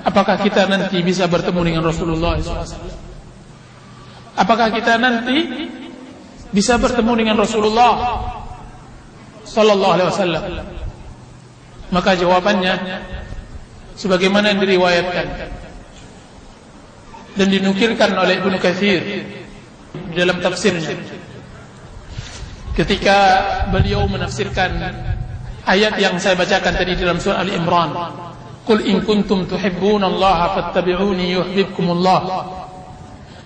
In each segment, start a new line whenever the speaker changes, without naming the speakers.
apakah kita nanti bisa bertemu dengan Rasulullah SAW? Apakah kita nanti bisa bertemu dengan Rasulullah Sallallahu Alaihi Wasallam? Maka jawabannya sebagaimana yang diriwayatkan dan dinukilkan oleh Ibnu Katsir dalam tafsirnya, ketika beliau menafsirkan ayat yang saya bacakan tadi dalam surah Al-Imran, "Qul in kuntum tuhibbunallaha fattabi'uni yuhibbukumullah."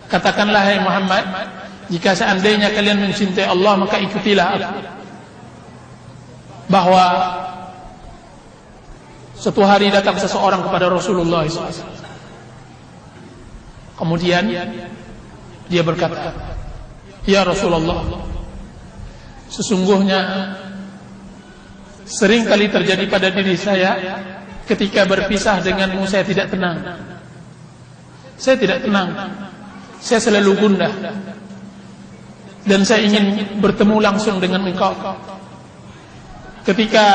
Katakanlah hai Muhammad, jika seandainya kalian mencintai Allah maka ikutilah aku. Bahwa suatu hari datang seseorang kepada Rasulullah SAW. Kemudian dia berkata, "Ya Rasulullah, sesungguhnya sering kali terjadi pada diri saya ketika berpisah denganmu saya tidak tenang. Saya tidak tenang. Saya selalu gundah. Dan saya ingin bertemu langsung dengan engkau. Ketika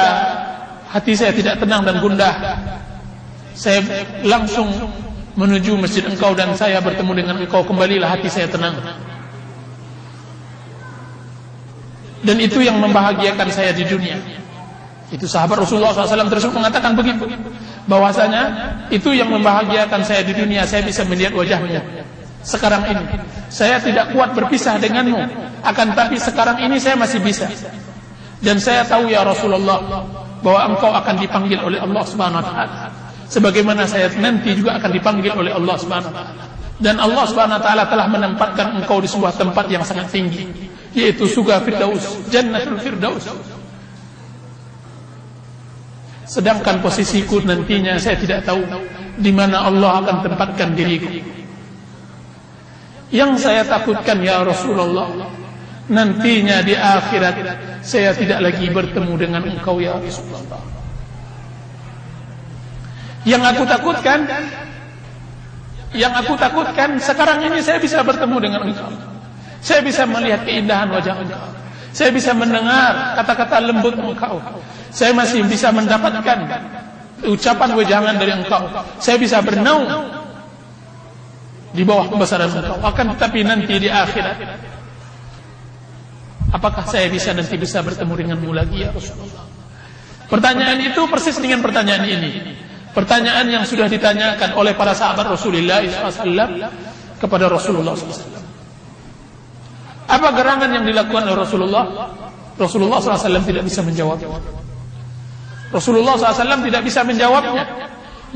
hati saya tidak tenang dan gundah, saya langsung menuju masjid engkau dan saya bertemu dengan engkau, kembalilah hati saya tenang." Dan itu yang membahagiakan saya di dunia. Itu sahabat Rasulullah SAW terus mengatakan begitu, bahwasanya itu yang membahagiakan saya di dunia, saya bisa melihat wajahmu. Sekarang ini saya tidak kuat berpisah denganmu, akan tapi sekarang ini saya masih bisa. Dan saya tahu ya Rasulullah bahwa engkau akan dipanggil oleh Allah Subhanahu wa taala, sebagaimana saya nanti juga akan dipanggil oleh Allah Subhanahu wa taala. Dan Allah Subhanahu wa taala telah menempatkan engkau di sebuah tempat yang sangat tinggi, yaitu surga Firdaus, Jannatul Firdaus. Sedangkan posisiku nantinya saya tidak tahu di mana Allah akan tempatkan diriku. Yang saya takutkan ya Rasulullah, nantinya di akhirat saya tidak lagi bertemu dengan engkau ya Rasulullah. Yang aku takutkan sekarang ini saya bisa bertemu dengan engkau. Saya bisa melihat keindahan wajah engkau. Saya bisa mendengar kata-kata lembut engkau. Saya masih bisa mendapatkan ucapan wejangan dari engkau. Saya bisa bernaung di bawah pembesaran engkau. Akan tetapi nanti di akhirat, apakah saya nanti bisa bertemu denganmu lagi ya Rasulullah? Pertanyaan itu persis dengan pertanyaan ini. Pertanyaan yang sudah ditanyakan oleh para sahabat Rasulullah SAW kepada Rasulullah SAW. Apa gerangan yang dilakukan oleh Rasulullah? Rasulullah SAW tidak bisa menjawabnya. Rasulullah SAW tidak bisa menjawabnya,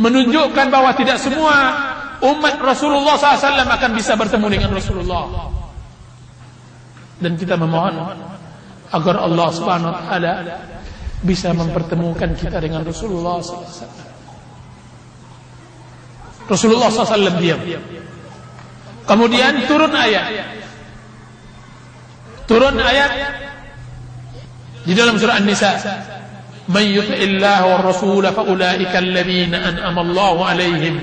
menunjukkan bahwa tidak semua umat Rasulullah SAW akan bisa bertemu dengan Rasulullah. Dan kita memohon agar Allah Subhanahu wa taala bisa mempertemukan kita dengan Rasulullah SAW. Rasulullah SAW diam. Kemudian turun ayat di dalam surah An-Nisa, "Man yuti'illah wa rasula fa ulaika alladziina an'ama Allahu 'alaihim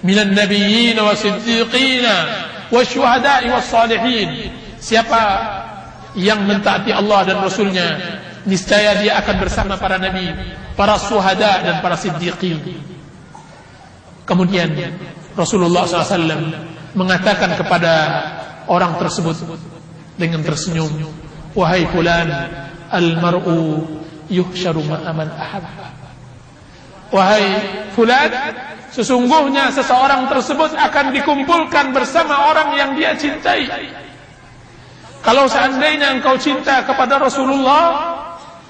minan nabiyyin wasiddiqin wasyuhada'i wassalihin." Siapa yang mentaati Allah dan Rasulnya, niscaya dia akan bersama para nabi, para syuhada dan para siddiqin. Kemudian Rasulullah SAW mengatakan kepada orang tersebut dengan tersenyum, "Wahai fulan, al-mar'u yuhsyaru ma'aman ahab." Wahai fulan, sesungguhnya seseorang tersebut akan dikumpulkan bersama orang yang dia cintai. Kalau seandainya engkau cinta kepada Rasulullah,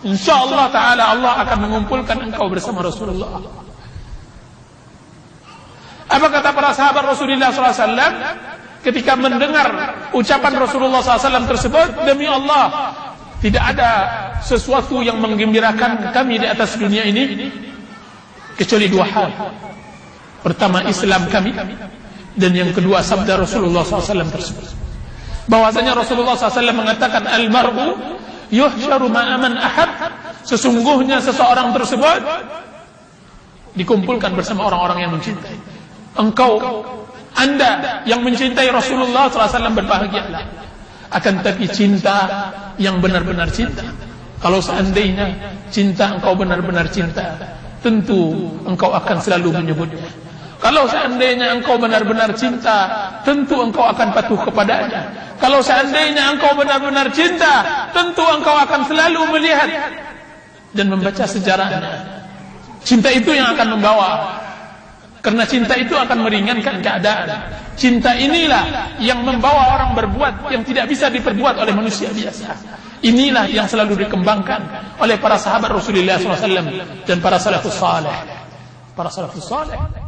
insyaallah ta'ala Allah akan mengumpulkan engkau bersama Rasulullah. Apa kata para sahabat Rasulullah SAW ketika mendengar ucapan Rasulullah SAW tersebut? "Demi Allah, tidak ada sesuatu yang menggembirakan kami di atas dunia ini kecuali dua hal. Pertama, Islam kami, dan yang kedua sabda Rasulullah SAW tersebut, bahwasanya Rasulullah SAW mengatakan, "Al-mar'u yuhsyaru ma'aman ahad." Sesungguhnya seseorang tersebut dikumpulkan bersama orang-orang yang mencintai. Anda yang mencintai Rasulullah SAW berbahagialah. Akan tapi cinta yang benar-benar cinta, kalau seandainya cinta engkau benar-benar cinta, tentu engkau akan selalu menyebutnya. Kalau seandainya engkau benar-benar cinta, tentu engkau akan patuh kepadanya. Kalau seandainya engkau benar-benar cinta, tentu engkau akan selalu melihat dan membaca sejarahnya. Cinta itu yang akan membawa, karena cinta itu akan meringankan keadaan. Cinta inilah yang membawa orang berbuat yang tidak bisa diperbuat oleh manusia biasa. Inilah yang selalu dikembangkan oleh para sahabat Rasulullah SAW dan para salafus saleh. Para salafus saleh